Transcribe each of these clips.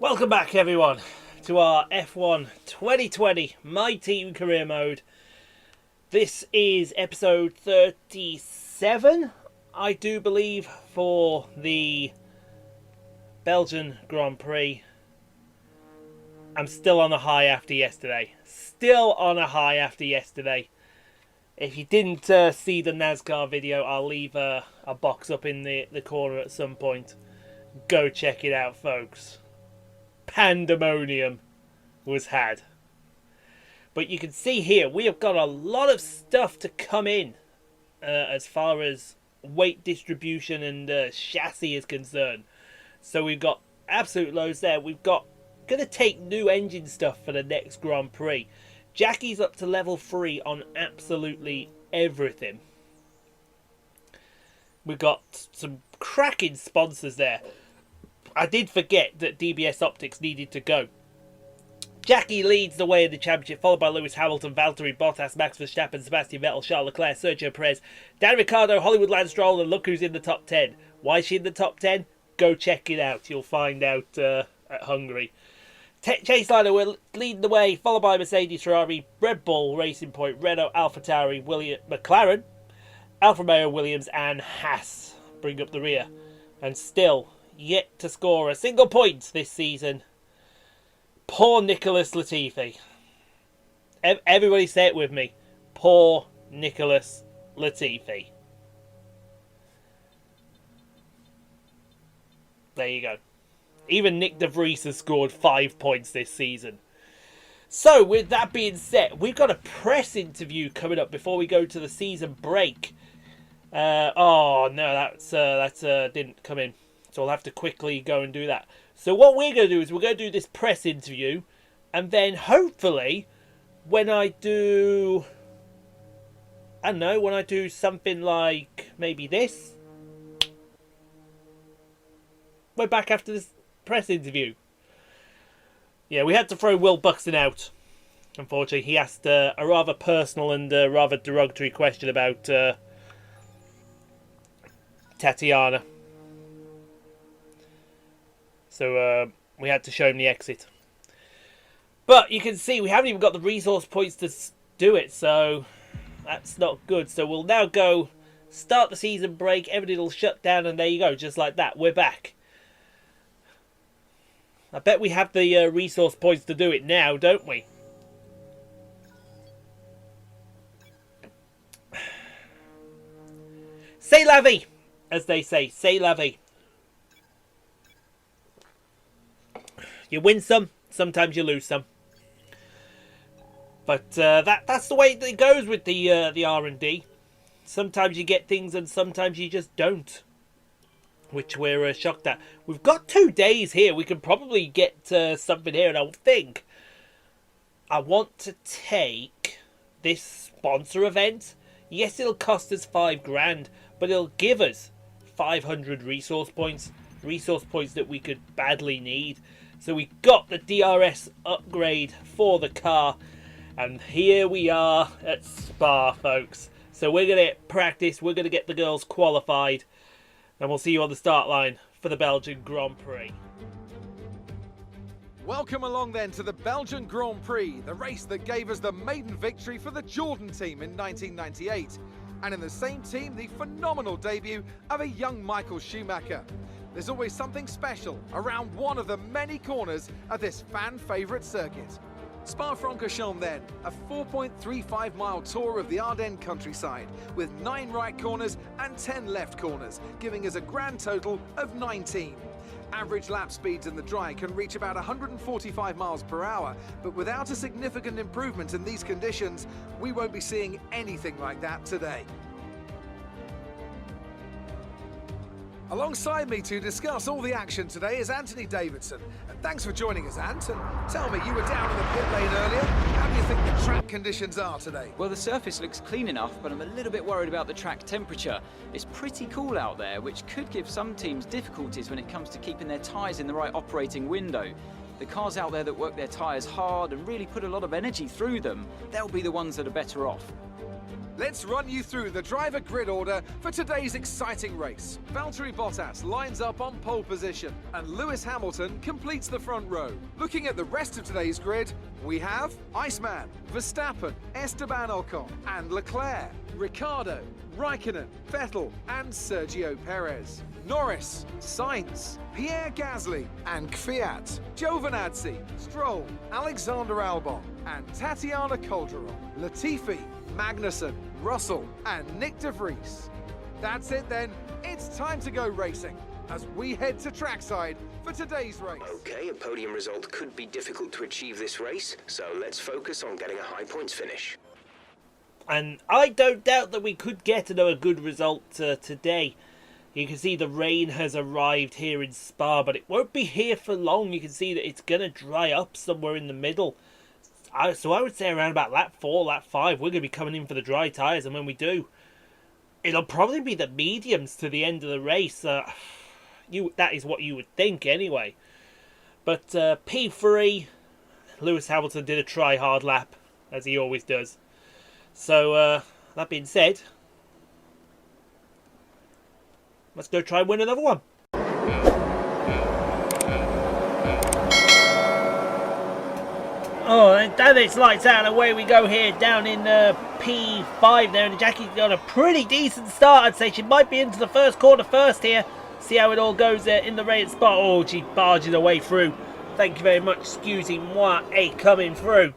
Welcome back, everyone, to our F1 2020 My Team Career Mode. This is episode 37, I do believe, for the Belgian Grand Prix. I'm still on a high after yesterday. If you didn't see the NASCAR video, I'll leave a box up in the corner at some point. Go check it out, folks. Pandemonium was had. But you can see here, we have got a lot of stuff to come in as far as weight distribution and chassis is concerned. So we've got absolute loads there. We've got going to take new engine stuff for the next Grand Prix. Jackie's up to level 3 on absolutely everything. We've got some cracking sponsors there. I did forget that DBS Optics needed to go. Jackie leads the way in the championship, followed by Lewis Hamilton, Valtteri Bottas, Max Verstappen, Sebastian Vettel, Charles Leclerc, Sergio Perez, Dan Ricciardo, Hollywood Lance Stroll, and look who's in the top 10. Why is she in the top 10? Go check it out. You'll find out at Hungary. Chaseliner will lead the way, followed by Mercedes, Ferrari, Red Bull, Racing Point, Renault, AlphaTauri, McLaren, Alfa Romeo, Williams, and Haas bring up the rear. And still yet to score a single point this season. Poor Nicholas Latifi. Everybody say it with me. Poor Nicholas Latifi. There you go. Even Nick De Vries has scored 5 points this season. So, with that being said, we've got a press interview coming up before we go to the season break. Oh, no, that's didn't come in. So I'll have to quickly go and do that. So what we're going to do is we're going to do this press interview. And then hopefully, when I do something like maybe this, we're back after this press interview. Yeah, we had to throw Will Buxton out. Unfortunately, he asked a rather personal and rather derogatory question about Tatiana. So we had to show him the exit. But you can see we haven't even got the resource points to do it, so that's not good. So we'll now go start the season break, everything will shut down, and there you go, just like that, we're back. I bet we have the resource points to do it now, don't we? C'est la vie, as they say. C'est la vie. You win some, sometimes you lose some. But that's the way it goes with the R&D. Sometimes you get things and sometimes you just don't. Which we're shocked at. We've got 2 days here. We can probably get something here, and I want to take this sponsor event. Yes, it'll cost us $5,000, but it'll give us 500 resource points. Resource points that we could badly need. So we got the DRS upgrade for the car. And here we are at Spa, folks. So we're going to practice. We're going to get the girls qualified. And we'll see you on the start line for the Belgian Grand Prix. Welcome along then to the Belgian Grand Prix, the race that gave us the maiden victory for the Jordan team in 1998. And in the same team, the phenomenal debut of a young Michael Schumacher. There's always something special around one of the many corners of this fan-favourite circuit. Spa-Francochamps then, a 4.35-mile tour of the Ardennes countryside, with 9 right corners and 10 left corners, giving us a grand total of 19. Average lap speeds in the dry can reach about 145 miles per hour, but without a significant improvement in these conditions, we won't be seeing anything like that today. Alongside me to discuss all the action today is Anthony Davidson. And thanks for joining us, Ant. And tell me, you were down in the pit lane earlier. How do you think the track conditions are today? Well, the surface looks clean enough, but I'm a little bit worried about the track temperature. It's pretty cool out there, which could give some teams difficulties when it comes to keeping their tyres in the right operating window. The cars out there that work their tyres hard and really put a lot of energy through them, they'll be the ones that are better off. Let's run you through the driver grid order for today's exciting race. Valtteri Bottas lines up on pole position and Lewis Hamilton completes the front row. Looking at the rest of today's grid, we have Iceman, Verstappen, Esteban Ocon and Leclerc, Ricciardo, Raikkonen, Vettel and Sergio Perez. Norris, Sainz, Pierre Gasly and Kvyat, Giovinazzi, Stroll, Alexander Albon and Tatiana Calderon, Latifi, Magnussen, Russell and Nick de Vries. That's it then, it's time to go racing as we head to trackside for today's race. Okay, a podium result could be difficult to achieve this race, so let's focus on getting a high points finish. And I don't doubt that we could get another good result today. You can see the rain has arrived here in Spa, but it won't be here for long. You can see that it's going to dry up somewhere in the middle. So I would say around about lap 4, lap 5, we're going to be coming in for the dry tyres. And when we do, it'll probably be the mediums to the end of the race. That is what you would think anyway. But P3, Lewis Hamilton did a try-hard lap, as he always does. So, that being said, let's go try and win another one. Oh, and then it's lights out and away we go here down in P5 there. And Jackie's got a pretty decent start, I'd say. She might be into the first corner first here. See how it all goes in the rain spot. Oh, she barges her way through. Thank you very much, excusez-moi, coming through.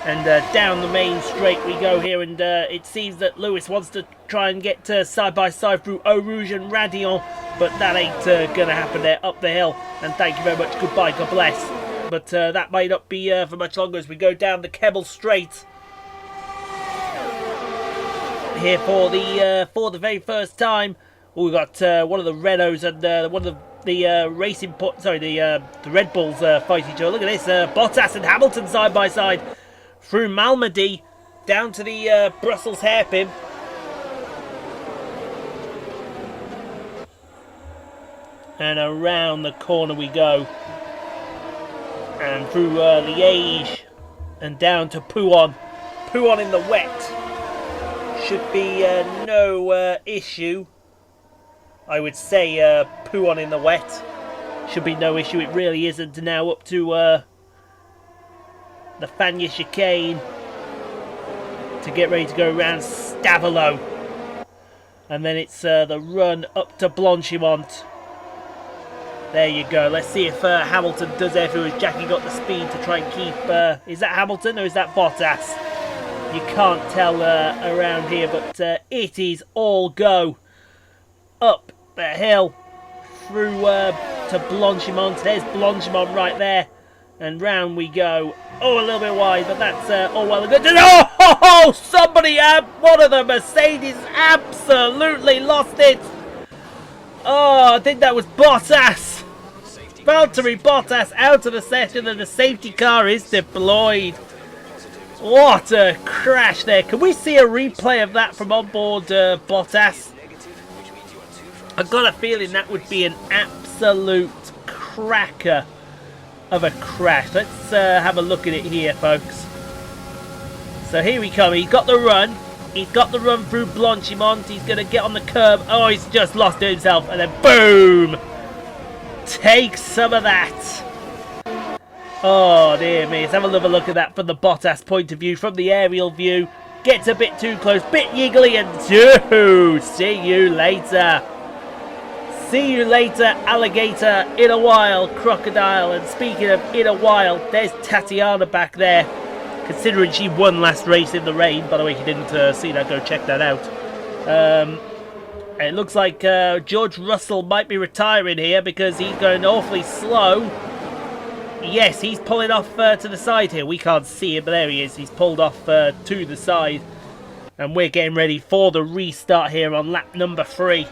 And down the main straight we go here, and it seems that Lewis wants to try and get side by side through Eau Rouge and Radion, but that ain't going to happen there up the hill. And thank you very much, goodbye, God bless. But that might not be for much longer as we go down the Kebble Straight here for the very first time. Oh, we've got one of the Renaults and one of the Red Bulls fight each other. Look at this, Bottas and Hamilton side by side. Through Malmedy, down to the Brussels hairpin. And around the corner we go. And through Liège. And down to Pouhon. Pouhon in the wet. Should be no issue. I would say Pouhon in the wet. Should be no issue. It really isn't. Now up to the Fagnes chicane to get ready to go around Stavelot, and then it's the run up to Blanchimont. There you go. Let's see if Hamilton does everything. Has Jackie got the speed to try and keep is that Hamilton or is that Bottas? You can't tell around here, but it is all go up the hill through to Blanchimont. There's Blanchimont right there, and round we go. Oh, a little bit wide, but that's all well and good. Oh, somebody, one of the Mercedes absolutely lost it. Oh, I think that was Bottas. Valtteri Bottas out of the session, and the safety car is deployed. What a crash there. Can we see a replay of that from onboard Bottas? I've got a feeling that would be an absolute cracker of a crash. Let's have a look at it here, folks. So here we come. He's got the run. He's got the run through Blanchimont. He's going to get on the curb. Oh, he's just lost it himself. And then boom! Take some of that. Oh, dear me. Let's have another look at that from the Bottas point of view. From the aerial view. Gets a bit too close. Bit yiggly. And see you later. See you later, alligator, in a while, crocodile. And speaking of in a while, there's Tatiana back there. Considering she won last race in the rain. By the way, if you didn't see that, go check that out. It looks like George Russell might be retiring here because he's going awfully slow. Yes, he's pulling off to the side here. We can't see him, but there he is. He's pulled off to the side. And we're getting ready for the restart here on lap number 3.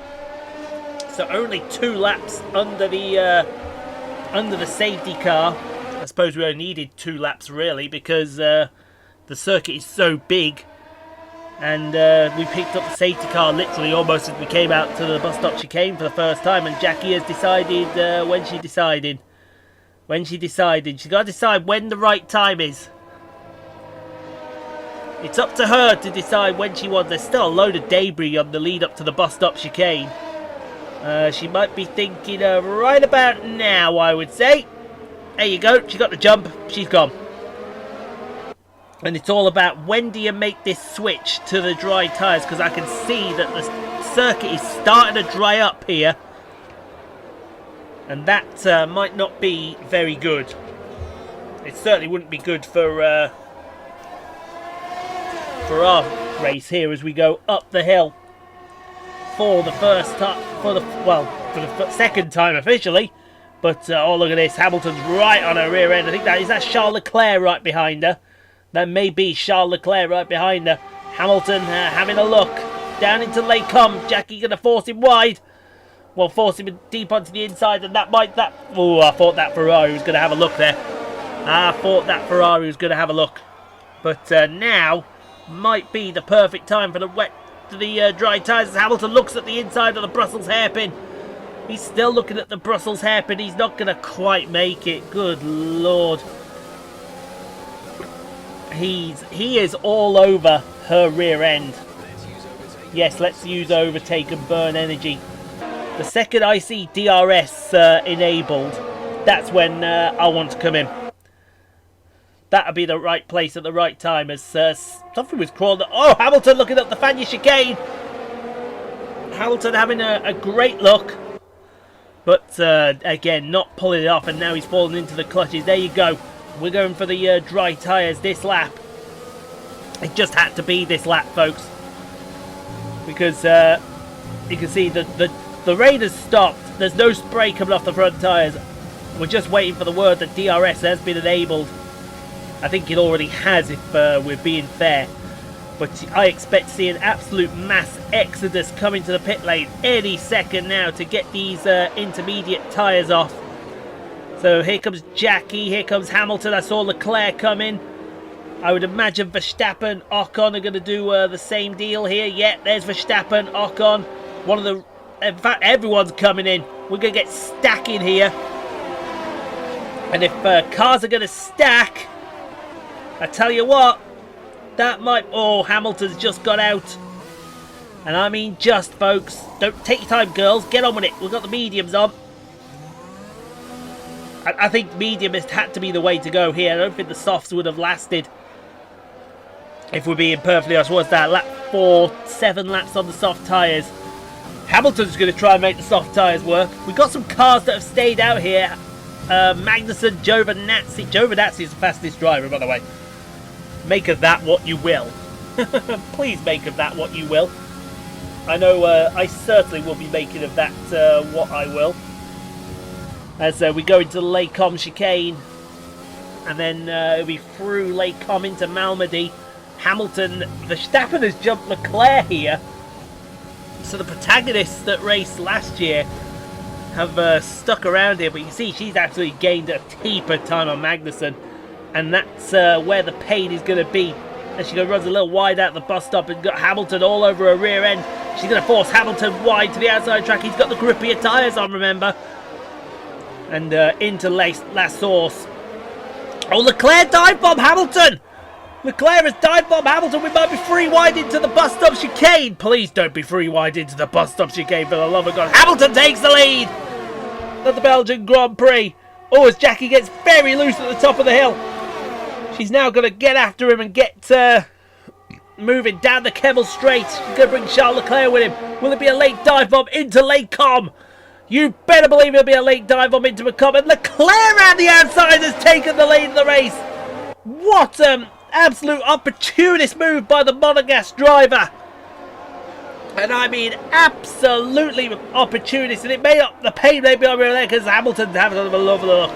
So only 2 laps under the safety car. I suppose we only needed 2 laps really because the circuit is so big, and we picked up the safety car literally almost as we came out to the bus stop chicane for the first time. And Jackie has decided when she decided. She's got to decide when the right time is. It's up to her to decide when she wants. There's still a load of debris on the lead up to the bus stop chicane. She might be thinking right about now, I would say. There you go. She got the jump. She's gone. And it's all about when do you make this switch to the dry tyres, because I can see that the circuit is starting to dry up here. And that might not be very good. It certainly wouldn't be good for our race here as we go up the hill for the first time, for the second time officially. But oh, look at this, Hamilton's right on her rear end. I think that Charles Leclerc right behind her. That may be Charles Leclerc right behind her. Hamilton having a look down into Les Combes. Jackie gonna force him wide. Well, force him deep onto the inside, and oh, I thought that Ferrari was gonna have a look there. But now might be the perfect time for the dry tyres as Hamilton looks at the inside of the Brussels hairpin. He's still looking at the Brussels hairpin. He's not going to quite make it. Good Lord. He is all over her rear end. Yes, let's use overtake and burn energy. The second I see DRS enabled, that's when I want to come in. That'll be the right place at the right time as something was crawling. Oh, Hamilton looking up the Fagnes chicane. Hamilton having a great look. But again, not pulling it off, and now he's fallen into the clutches. There you go. We're going for the dry tyres this lap. It just had to be this lap, folks. Because you can see the rain has stopped. There's no spray coming off the front tyres. We're just waiting for the word that DRS has been enabled. I think it already has, if we're being fair. But I expect to see an absolute mass exodus coming to the pit lane any second now to get these intermediate tyres off. So here comes Jackie, here comes Hamilton. I saw Leclerc come in. I would imagine Verstappen, Ocon are going to do the same deal here. Yeah, there's Verstappen, Ocon. In fact, everyone's coming in. We're going to get stacking here. And if cars are going to stack, I tell you what, that might... Oh, Hamilton's just got out. And I mean just, folks. Don't take your time, girls. Get on with it. We've got the mediums on. I think medium has had to be the way to go here. I don't think the softs would have lasted. If we're being perfectly honest, what's that? Lap 4, 7 laps on the soft tyres. Hamilton's going to try and make the soft tyres work. We've got some cars that have stayed out here. Magnussen, Giovinazzi. Giovinazzi is the fastest driver, by the way. Make of that what you will. Please make of that what you will. I know I certainly will be making of that what I will. As we go into the Les Combes chicane. And then it'll be through Les Combes into Malmedy. Hamilton, Verstappen has jumped Leclerc here. So the protagonists that raced last year have stuck around here. But you can see she's actually gained a heap of time on Magnussen. And that's where the pain is going to be. As she runs a little wide out the bus stop and got Hamilton all over her rear end. She's going to force Hamilton wide to the outside track. He's got the grippier tyres on, remember. And into La Source. Oh, Leclerc dive bomb Hamilton! Leclerc has dive bomb Hamilton. We might be free wide into the bus stop chicane. Please don't be free wide into the bus stop chicane, for the love of God. Hamilton takes the lead at the Belgian Grand Prix. Oh, as Jackie gets very loose at the top of the hill. She's now going to get after him and get moving down the Kemmel Straight. She's going to bring Charles Leclerc with him. Will it be a late dive bomb into Les Combes? You better believe it'll be a late dive bomb into McCombs. And Leclerc around the outside has taken the lead in the race. What an absolute opportunist move by the Monegasque driver. And I mean absolutely opportunist. And it made up the pain maybe over there because Hamilton's having a lovely look.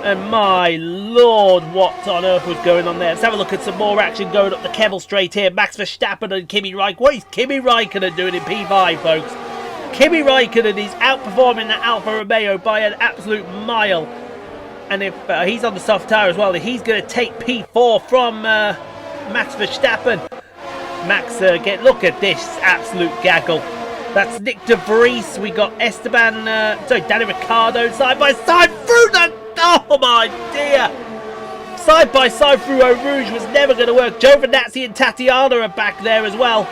And my Lord, what on earth was going on there? Let's have a look at some more action going up the Kemmel Straight here. Max Verstappen and Kimi Raikkonen. What is Kimi Raikkonen doing in P5, folks? Kimi Raikkonen is outperforming that Alfa Romeo by an absolute mile. And if he's on the soft tyre as well, he's going to take P4 from Max Verstappen. Max, look at this absolute gaggle. That's Nick De Vries. We got Danny Ricciardo side by side through the... Oh my dear. side by side through Eau Rouge was never going to work. Giovinazzi and Tatiana are back there as well.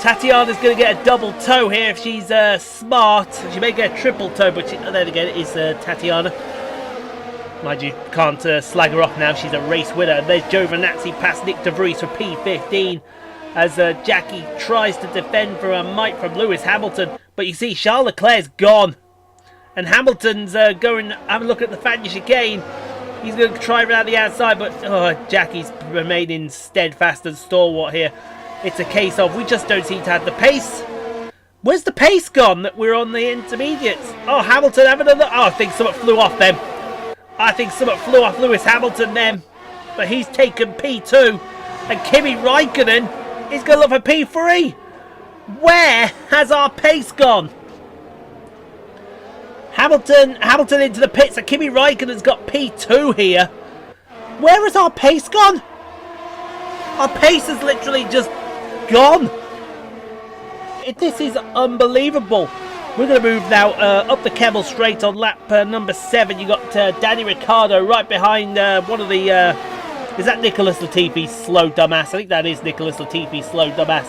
Tatiana's going to get a double toe here if she's smart. She may get a triple toe, but then again, it is Tatiana. Mind you, can't slag her off now. She's a race winner. And there's Giovinazzi past Nick de Vries for P15 as Jackie tries to defend for a mite from Lewis Hamilton. But you see, Charles Leclerc's gone. And Hamilton's going to have a look at the fan chicane. He's going to try around the outside, but Jackie's remaining steadfast and stalwart here. It's a case of we just don't seem to have the pace. Where's the pace gone that we're on the intermediates? Oh, Hamilton having a look. Oh, I think something flew off them. I think something flew off Lewis Hamilton then. But he's taken P2. And Kimi Raikkonen is going to look for P3. Where has our pace gone? Hamilton into the pits, and Kimi Raikkonen's got P2 here. Where has our pace gone? Our pace has literally just gone. This is unbelievable. We're going to move now up the Kemmel Straight on lap number 7. You got Danny Ricciardo right behind one of the... is that Nicholas Latifi's slow dumbass? I think that is Nicholas Latifi's slow dumbass.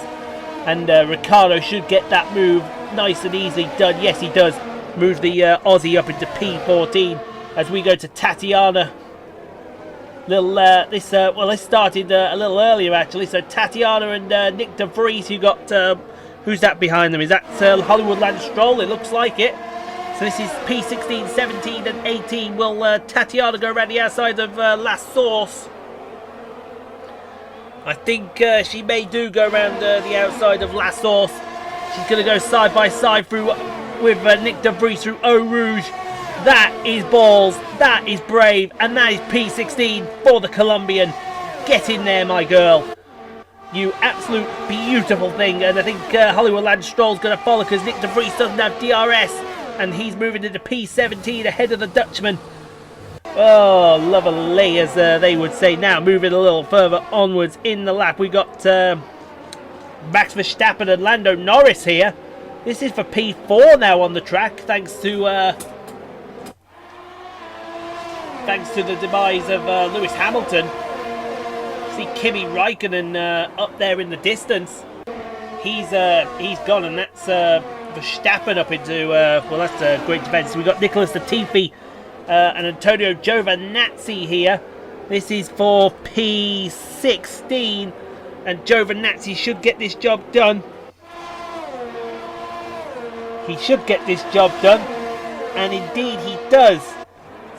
And Ricciardo should get that move nice and easily done. Yes, he does. Move the Aussie up into P14 as we go to Tatiana. This started a little earlier actually. So Tatiana and Nick de Vries, who got who's that behind them? Is that Hollywood Lance Stroll? It looks like it. So this is P16, 17, and 18. Will Tatiana go around the outside of La Source? I think she may do go around the outside of La Source. She's going to go side by side through with Nick de Vries through Eau Rouge. That is balls, that is brave, and that is P16 for the Colombian. Get in there, my girl. You absolute beautiful thing. And I think Hollywood Lance Stroll's going to follow because Nick de Vries doesn't have DRS. And he's moving into P17 ahead of the Dutchman. Oh, lovely, as they would say. Now, moving a little further onwards in the lap, we got Max Verstappen and Lando Norris here. This is for P4 now on the track, thanks to the demise of Lewis Hamilton. See Kimi Raikkonen up there in the distance. He's gone, and that's Verstappen up into that's a great defence. We've got Nicholas Latifi and Antonio Giovinazzi here. This is for P16, and Giovinazzi should get this job done. He should get this job done, and indeed he does.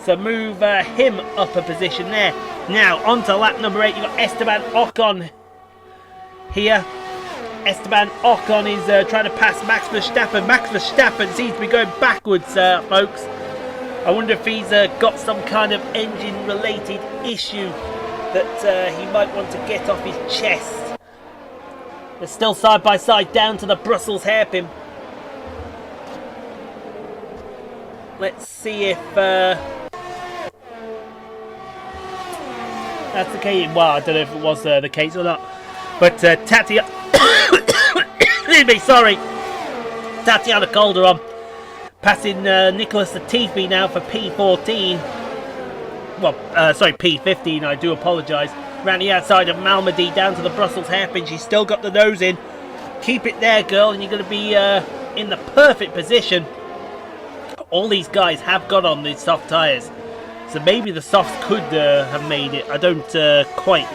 So move him up a position there. Now, on to lap number 8. You've got Esteban Ocon here. Esteban Ocon is trying to pass Max Verstappen. Max Verstappen seems to be going backwards, folks. I wonder if he's got some kind of engine-related issue that he might want to get off his chest. They're still side by side down to the Brussels hairpin. Let's see if that's the case. Well, I don't know if it was the case or not. But Tatiana... Excuse me, sorry. Tatiana Calderon passing Nicholas Latifi now for P14. Well, sorry, P15, I do apologise. Around the outside of Malmedy down to the Brussels hairpin. She's still got the nose in. Keep it there, girl, and you're going to be in the perfect position. All these guys have got on these soft tyres, so maybe the softs could have made it. I don't quite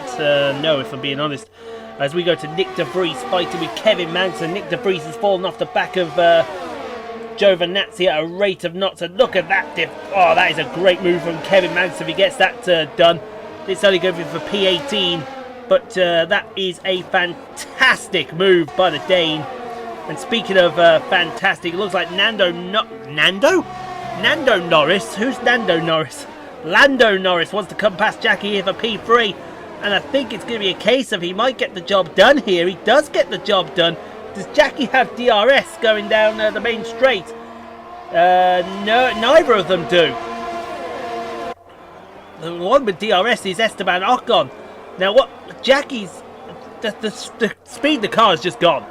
know, if I'm being honest. As we go to Nick de Vries fighting with Kevin Magnussen. Nick de Vries has fallen off the back of Giovinazzi at a rate of knots. And look at that oh, that is a great move from Kevin Magnussen if he gets that done. It's only going for P18, but that is a fantastic move by the Dane. And speaking of fantastic, it looks like Nando Norris? Who's Nando Norris? Lando Norris wants to come past Jackie here for P3. And I think it's going to be a case of he might get the job done here. He does get the job done. Does Jackie have DRS going down the main straight? No, neither of them do. The one with DRS is Esteban Ocon. Now what? Jackie's... The speed of the car has just gone.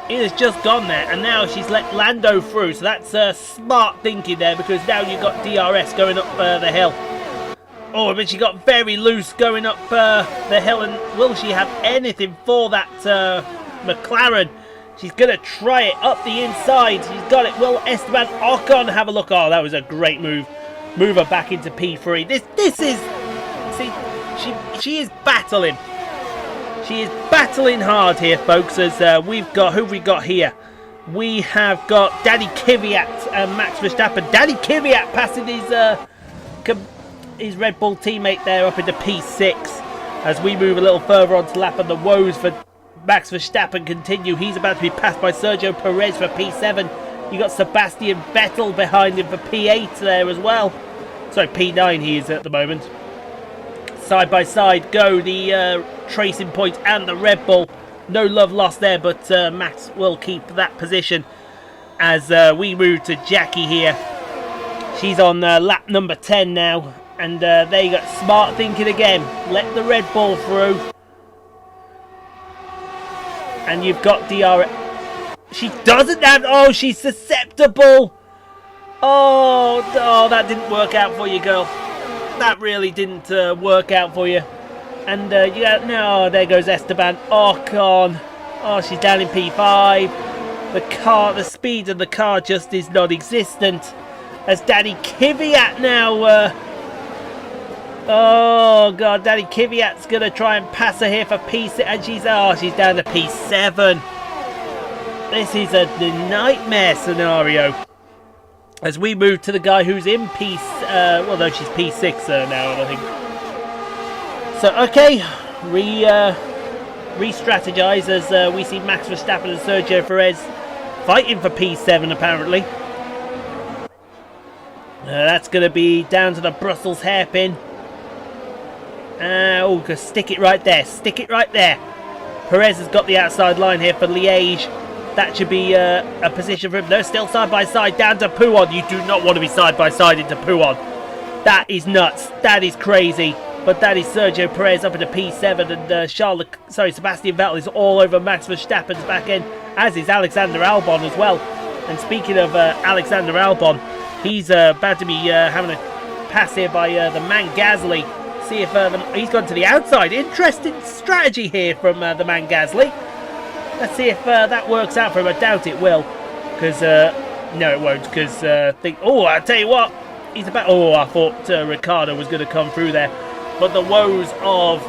It has just gone there, and now she's let Lando through, so that's smart thinking there, because now you've got DRS going up the hill. Oh, but she got very loose going up the hill, and will she have anything for that McLaren? She's going to try it up the inside. She's got it. Will Esteban Ocon have a look? Oh, that was a great move. Move her back into P3. This is... See, she is battling. She is battling hard here, folks, as we've got... Who have we got here? We have got Danny Kvyat and Max Verstappen. Danny Kvyat passing his Red Bull teammate there up into P6 as we move a little further onto lap, and the woes for Max Verstappen continue. He's about to be passed by Sergio Perez for P7. You got Sebastian Vettel behind him for P8 there as well. Sorry, P9 he is at the moment. Side by side go the Racing Point and the Red Bull. No love lost there, but Max will keep that position as we move to Jackie here. She's on lap number 10 now, and there you got smart thinking again. Let the Red Bull through. And you've got DRS. She doesn't have... Oh, she's susceptible. Oh, that didn't work out for you, girl. That really didn't work out for you. And you got... No, there goes Esteban Ocon. Oh, she's down in P5. The speed of the car just is non-existent. As Danny Kvyat now... Oh god, Danny Kvyat's gonna try and pass her here for P6, and she's down to P7. This is a nightmare scenario. As we move to the guy who's in well no, she's P6 now, I think. So okay, re-strategize as we see Max Verstappen and Sergio Perez fighting for P7 apparently. That's gonna be down to the Brussels hairpin. Stick it right there. Stick it right there. Perez has got the outside line here for Liège. That should be a position for him. No, still side by side down to Pouon. You do not want to be side by side into Pouon. That is nuts. That is crazy. But that is Sergio Perez up into P7, and Sebastian Vettel is all over Max Verstappen's back end, as is Alexander Albon as well. And speaking of Alexander Albon, he's about to be having a pass here by the man Gasly. See if he's gone to the outside. Interesting strategy here from the man Gasly. Let's see if that works out for him. I doubt it will, because no, it won't. Because I tell you what, he's about. Oh, I thought Ricciardo was going to come through there, but the woes of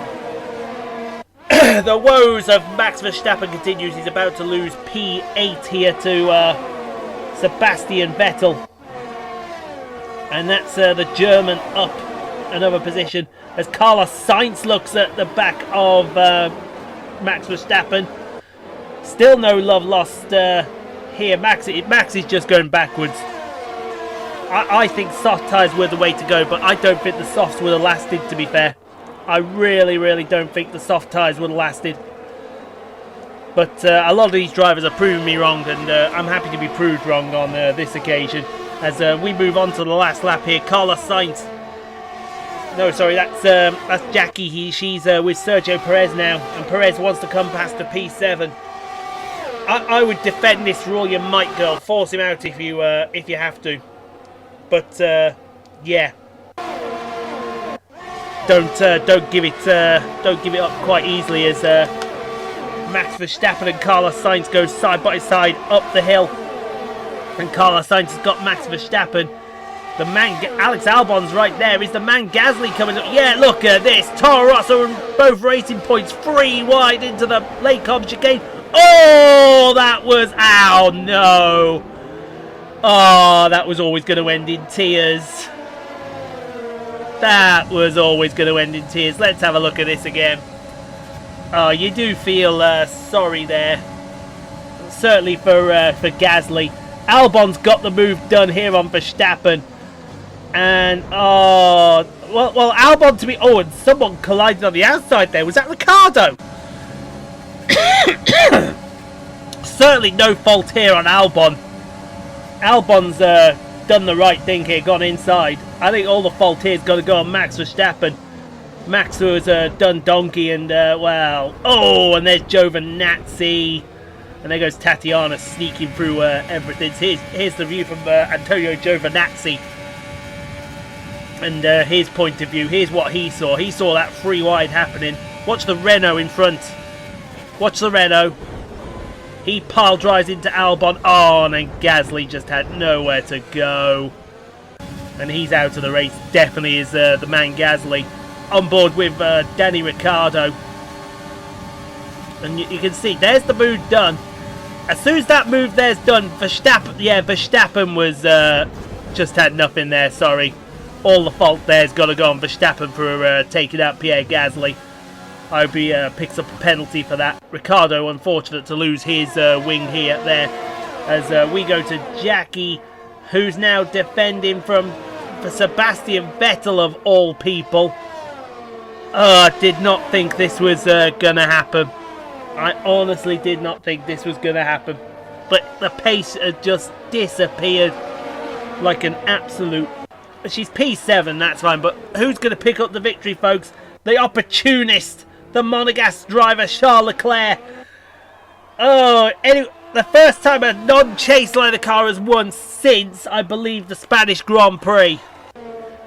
Max Verstappen continues. He's about to lose P8 here to Sebastian Vettel, and that's the German up another position as Carlos Sainz looks at the back of Max Verstappen. Still no love lost here. Max is just going backwards. I think soft tyres were the way to go, but I don't think the softs would have lasted, to be fair. I really, really don't think the soft tyres would have lasted. But a lot of these drivers are proving me wrong, and I'm happy to be proved wrong on this occasion. As we move on to the last lap here, Carlos Sainz. No, sorry, that's Jackie. She's with Sergio Perez now, and Perez wants to come past the P7. I would defend this rule your might, girl. Force him out if you have to. But yeah, don't give it up quite easily as Max Verstappen and Carlos Sainz go side by side up the hill, and Carlos Sainz has got Max Verstappen. The man, Alex Albon's right there. Is the man Gasly coming up? Yeah, look at this. Toro Rosso and both Racing Points 3 wide into the Lacombe chicane. Oh, that was... Ow, no. Oh, that was always going to end in tears. That was always going to end in tears. Let's have a look at this again. Oh, you do feel sorry there. Certainly for Gasly. Albon's got the move done here on Verstappen. And, well, Albon to be... Oh, and someone collided on the outside there. Was that Ricciardo? Certainly no fault here on Albon. Albon's done the right thing here, gone inside. I think all the fault here is going to go on Max Verstappen. Max was done donkey and, well... Oh, and there's Giovinazzi. And there goes Tatiana sneaking through everything. Here's the view from Antonio Giovinazzi. And his point of view, here's what he saw. He saw that free wide happening. Watch the Renault in front. Watch the Renault. He pile drives into Albon. Oh, and then Gasly just had nowhere to go. And he's out of the race. Definitely is the man Gasly. On board with Danny Ricciardo. And you can see, there's the move done. As soon as that move there's done, Verstappen was just had nothing there, sorry. All the fault there's got to go on Verstappen for taking out Pierre Gasly. I hope he picks up a penalty for that. Ricciardo, unfortunate to lose his wing here, there. As we go to Jackie, who's now defending for Sebastian Vettel of all people. I did not think this was going to happen. I honestly did not think this was going to happen. But the pace had just disappeared like an absolute... She's P7, that's fine, but who's going to pick up the victory, folks? The opportunist, the Monegasque driver, Charles Leclerc. Oh, anyway, the first time a non-Chaseliner car has won since, I believe, the Spanish Grand Prix.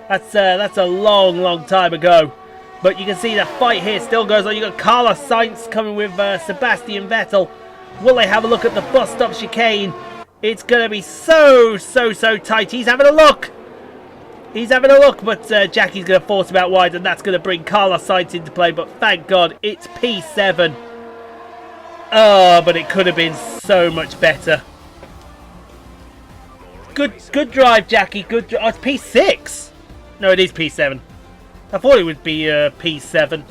That's a long, long time ago. But you can see the fight here still goes on. You've got Carlos Sainz coming with Sebastian Vettel. Will they have a look at the bus stop chicane? It's going to be so tight. He's having a look. He's having a look, but Jackie's going to force him out wide, and that's going to bring Carlos Sainz into play. But thank God, it's P7. Oh, but it could have been so much better. Good drive, Jackie. Good drive. Oh, it's P6. No, it is P7. I thought it would be P7.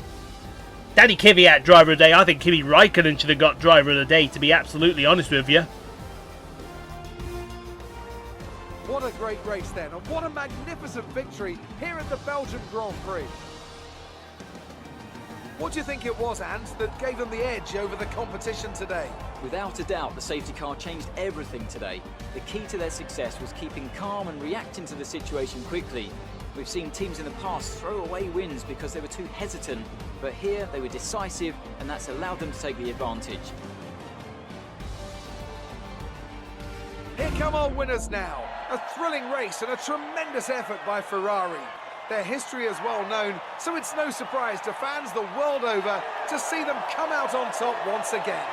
Danny Kvyat, driver of the day. I think Kimi Raikkonen should have got driver of the day, to be absolutely honest with you. What a great race then, and what a magnificent victory here at the Belgian Grand Prix. What do you think it was, Ant, that gave them the edge over the competition today? Without a doubt, the safety car changed everything today. The key to their success was keeping calm and reacting to the situation quickly. We've seen teams in the past throw away wins because they were too hesitant, but here they were decisive, and that's allowed them to take the advantage. Here come our winners now. A thrilling race and a tremendous effort by Ferrari. Their history is well known, so it's no surprise to fans the world over to see them come out on top once again.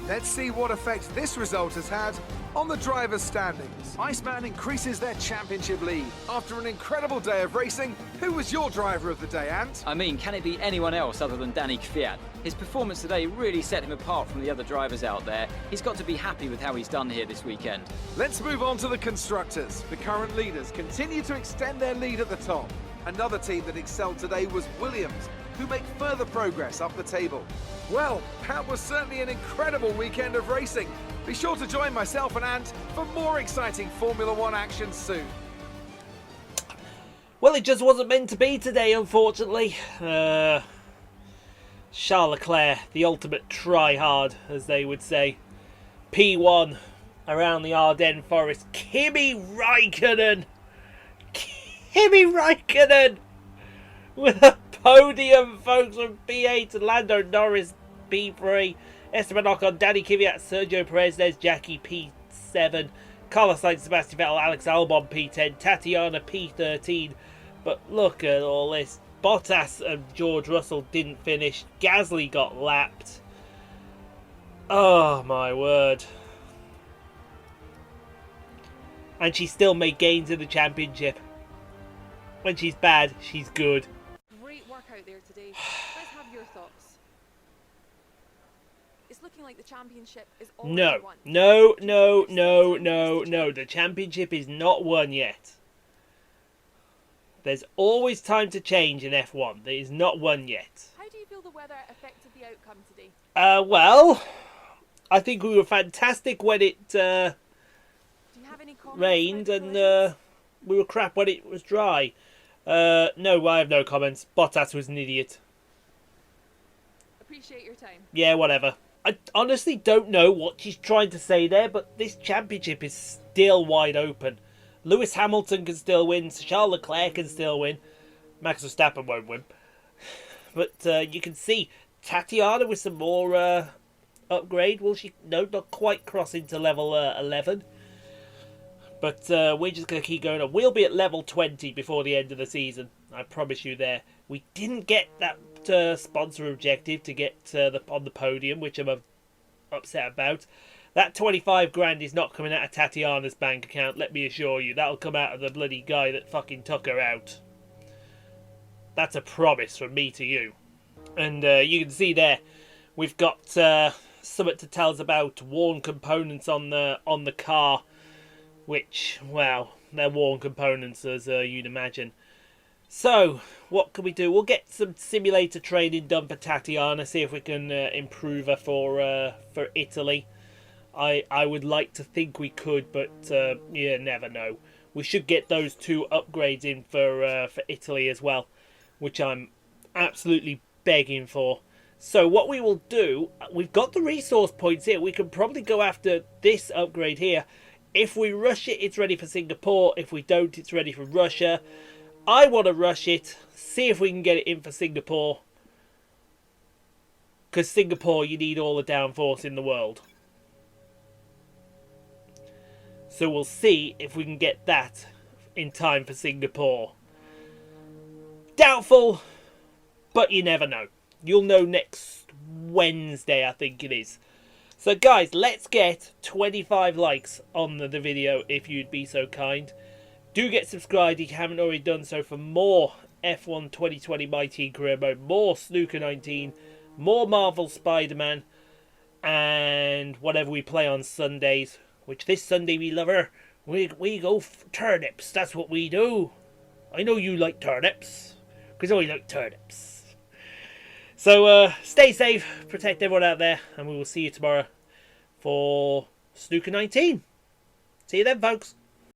Let's see what effect this result has had on the drivers' standings. Iceman increases their championship lead. After an incredible day of racing, who was your driver of the day, Ant? I mean, can it be anyone else other than Danny Kvyat? His performance today really set him apart from the other drivers out there. He's got to be happy with how he's done here this weekend. Let's move on to the constructors. The current leaders continue to extend their lead at the top. Another team that excelled today was Williams, who make further progress up the table. Well, that was certainly an incredible weekend of racing. Be sure to join myself and Ant for more exciting Formula One action soon. Well, it just wasn't meant to be today, unfortunately. Charles Leclerc, the ultimate try-hard, as they would say. P1 around the Ardennes forest. Kimi Raikkonen! Kimi Raikkonen! With a podium, folks, from P8, Lando Norris, P3, Esteban Ocon, Danny Kvyat, Sergio Perez, there's Jackie, P7, Carlos Sainz, Sebastian Vettel, Alex Albon, P10, Tatiana, P13. But look at all this. Bottas and George Russell didn't finish. Gasly got lapped. Oh, my word. And she still made gains in the championship. When she's bad, she's good. Great work out there today. Let's have your thoughts. It's looking like the championship is already won. No. The championship is not won yet. There's always time to change in F1. It is not won yet. How do you feel the weather affected the outcome today? Well, I think we were fantastic when it Do you have any comments rained, about the and collisions? we were crap when it was dry. No, I have no comments. Bottas was an idiot. Appreciate your time. Yeah, whatever. I honestly don't know what she's trying to say there, but this championship is still wide open. Lewis Hamilton can still win. Charles Leclerc can still win. Max Verstappen won't win. But you can see Tatiana with some more upgrade. Will she? No, not quite cross into level 11. But we're just going to keep going on. We'll be at level 20 before the end of the season. I promise you there. We didn't get that sponsor objective to get on the podium, which I'm upset about. That 25 grand is not coming out of Tatiana's bank account, let me assure you. That'll come out of the bloody guy that fucking took her out. That's a promise from me to you. And you can see there, we've got something to tell us about worn components on the car. Which, well, they're worn components, as you'd imagine. So, what can we do? We'll get some simulator training done for Tatiana, see if we can improve her for Italy. I would like to think we could, but you never know. We should get those 2 upgrades in for Italy as well, which I'm absolutely begging for. So what we will do, we've got the resource points here. We can probably go after this upgrade here. If we rush it, it's ready for Singapore. If we don't, it's ready for Russia. I want to rush it, see if we can get it in for Singapore. Because Singapore, you need all the downforce in the world. So we'll see if we can get that in time for Singapore. Doubtful, but you never know. You'll know next Wednesday, I think it is. So guys, let's get 25 likes on the video if you'd be so kind. Do get subscribed if you haven't already done so for more F1 2020 My Team Career Mode, more Snooker 19, more Marvel Spider-Man, and whatever we play on Sundays. Which this Sunday we love her. We go turnips. That's what we do. I know you like turnips, because I like turnips. So stay safe, protect everyone out there, and we will see you tomorrow for Snooker 19. See you then, folks.